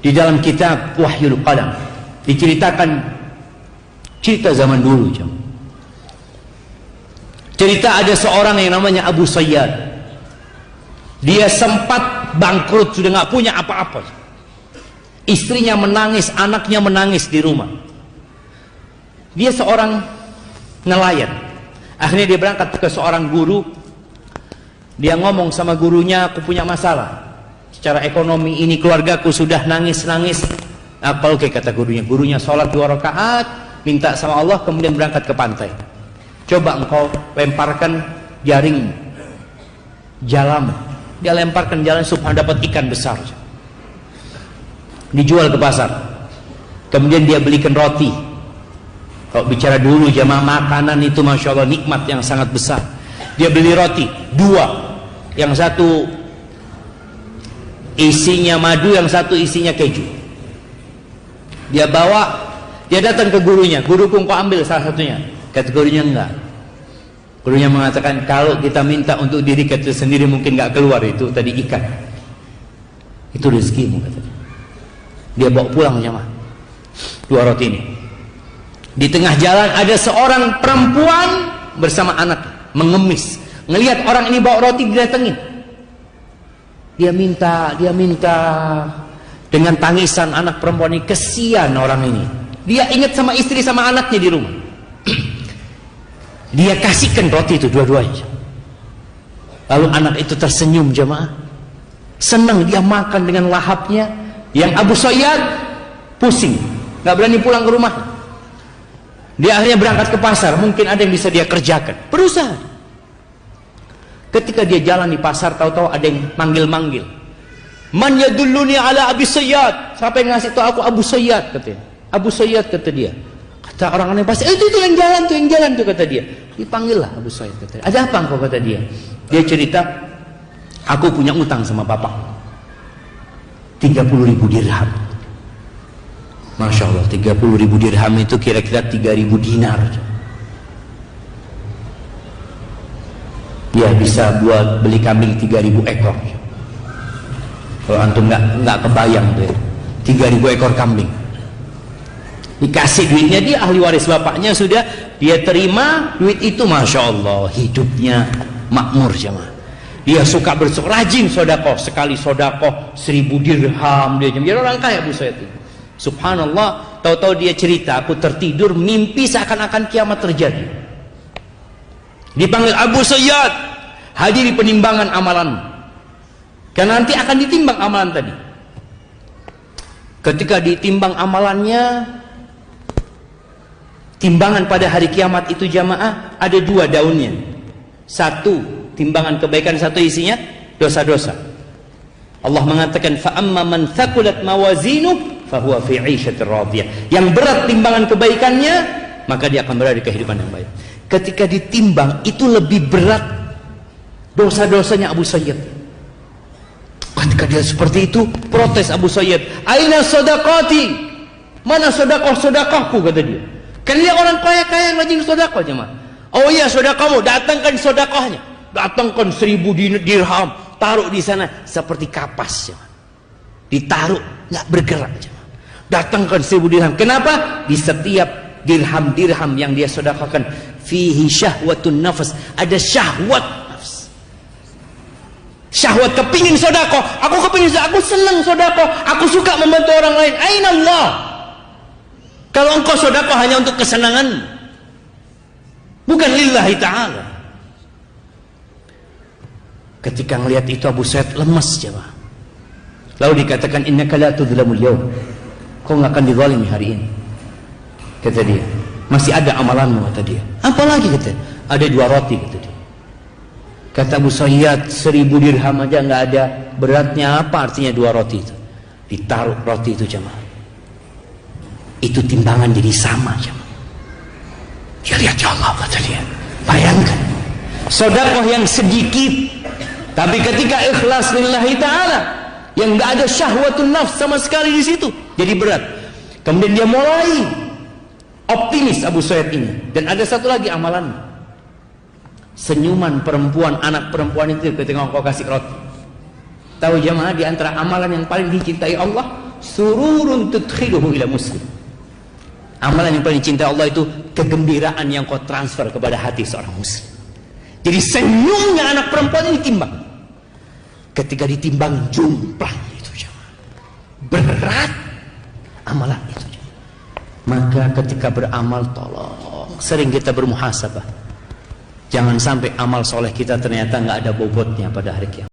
Di dalam kitab Wahyul Qalam diceritakan cerita zaman dulu. Cerita ada seorang yang namanya Abu Sayyad. Dia sempat bangkrut, sudah nggak punya apa-apa. Istrinya menangis, anaknya menangis di rumah. Dia seorang nelayan. Akhirnya dia berangkat ke seorang guru. Dia ngomong sama gurunya, aku punya masalah secara ekonomi ini, keluargaku sudah nangis-nangis. Apa oke, kata gurunya. Gurunya sholat 2 rakaat, minta sama Allah, kemudian berangkat ke pantai. Coba engkau lemparkan jaring jalam. Dia lemparkan jalan, subhanallah, dapat ikan besar. Dijual ke pasar. Kemudian dia belikan roti. Kalau bicara dulu jamaah, makanan itu masya Allah nikmat yang sangat besar. Dia beli roti 2. Yang satu isinya madu, yang satu isinya keju. Dia bawa, dia datang ke gurunya. Guruku, engkau ambil salah satunya. Kata gurunya, enggak. Gurunya mengatakan, kalau kita minta untuk diri kita sendiri mungkin enggak keluar, itu tadi ikan. Itu rezekimu, kata dia. Dia bawa pulang jamaah 2 roti ini. Di tengah jalan ada seorang perempuan bersama anak mengemis. Ngelihat orang ini bawa roti, didatengin. Dia minta dengan tangisan anak perempuan ini. Kesian orang ini. Dia ingat sama istri sama anaknya di rumah. Dia kasihkan roti itu dua-duanya. Lalu anak itu tersenyum jemaah. Senang dia makan dengan lahapnya. Yang Abu Sayyad pusing, nggak berani pulang ke rumah. Dia akhirnya berangkat ke pasar. Mungkin ada yang bisa dia kerjakan. Berusaha. Ketika dia jalan di pasar, tahu-tahu ada yang manggil-manggil. Man yadulluni ala Abi Sayyad. Siapa yang ngasih tahu aku Abu Sayyad, katanya. Abu Sayyad, kata dia. Kata orang-orang yang pasar, itu yang jalan tuh, kata dia. Dipanggillah Abu Sayyad, kata dia. Ada apa engkau, kata dia. Dia cerita, aku punya utang sama bapak 30.000 dirham. Masya Allah, 30.000 dirham itu kira-kira 3.000 dinar. Dia bisa buat beli kambing 3.000 ekor. Kalau antum nggak kebayang tuh ya, 3.000 ekor kambing. Dikasih duitnya, dia ahli waris bapaknya sudah, dia terima duit itu, masya Allah, hidupnya makmur jemaah. Dia suka rajin sodakoh, sekali sodakoh 1.000 dirham dia. Jadi orang kaya Abu Sayyid. Subhanallah, tahu-tahu dia cerita, aku tertidur mimpi seakan-akan kiamat terjadi. Dipanggil Abu Sayyad, hadiri penimbangan amalan. Karena nanti akan ditimbang amalan tadi. Ketika ditimbang amalannya, timbangan pada hari kiamat itu jamaah ada 2 daunnya. Satu timbangan kebaikan, satu isinya dosa-dosa. Allah mengatakan fa amma man thaqulat mawazinuhu fa huwa fi 'ishatir radiyah. Yang berat timbangan kebaikannya, maka dia akan berada di kehidupan yang baik. Ketika ditimbang itu lebih berat dosa-dosanya Abu Sayyid. Ketika dia seperti itu, protes Abu Sayyid, aina sadaqati? Mana sedekah-sedekahku, kata dia. Kan dia orang kaya-kaya yang rajin sedekah jemaah. Oh iya, sedekahmu, datangkan sedekahnya. Datangkan 1.000 dirham, taruh di sana seperti kapas jemaah. Ditaruh, nggak bergerak jemaah. Datangkan 1.000 dirham. Kenapa? Di setiap dirham-dirham yang dia sedekahkan, fihi syahwatun nafas, ada syahwat nafs. Syahwat kepingin sedekah, aku kepingin sedekah, aku senang sedekah, aku suka membantu orang lain. Aina Allah? Kalau engkau sedekah hanya untuk kesenangan, bukan lillahi ta'ala. Ketika melihat itu Abu Sayyid lemas jemaah. Lalu dikatakan innaka la tudzlamul yaum. Kau enggak akan dizalimi hari ini. Kata dia. Masih ada amalanmu, kata dia. Apa lagi, kata? Ada 2 roti, kata dia. Kata Abu Sayyid, 1.000 dirham aja enggak ada. Beratnya apa artinya 2 roti itu? Ditaruh roti itu jemaah. Itu timbangan jadi sama jemaah. Ya lihat ya Allah, kata dia. Bayangkan. Sedekah yang sedikit, tapi ketika ikhlas lillahi ta'ala, yang enggak ada syahwatun nafs sama sekali di situ, jadi berat. Kemudian dia mulai optimis Abu Sayyid ini. Dan ada satu lagi amalan, senyuman perempuan, anak perempuan itu ketika engkau kasih roti. Tahu jamaah, di antara amalan yang paling dicintai Allah, sururun tudkhiluhu ila muslim. Amalan yang paling cinta Allah itu kegembiraan yang kau transfer kepada hati seorang muslim. Jadi senyumnya anak perempuan ini timbang. Ketika ditimbang jomplang itu jemaah. Berat amalan itu jemaah. Maka ketika beramal tolong sering kita bermuhasabah. Jangan sampai amal soleh kita ternyata nggak ada bobotnya pada hari kiamat.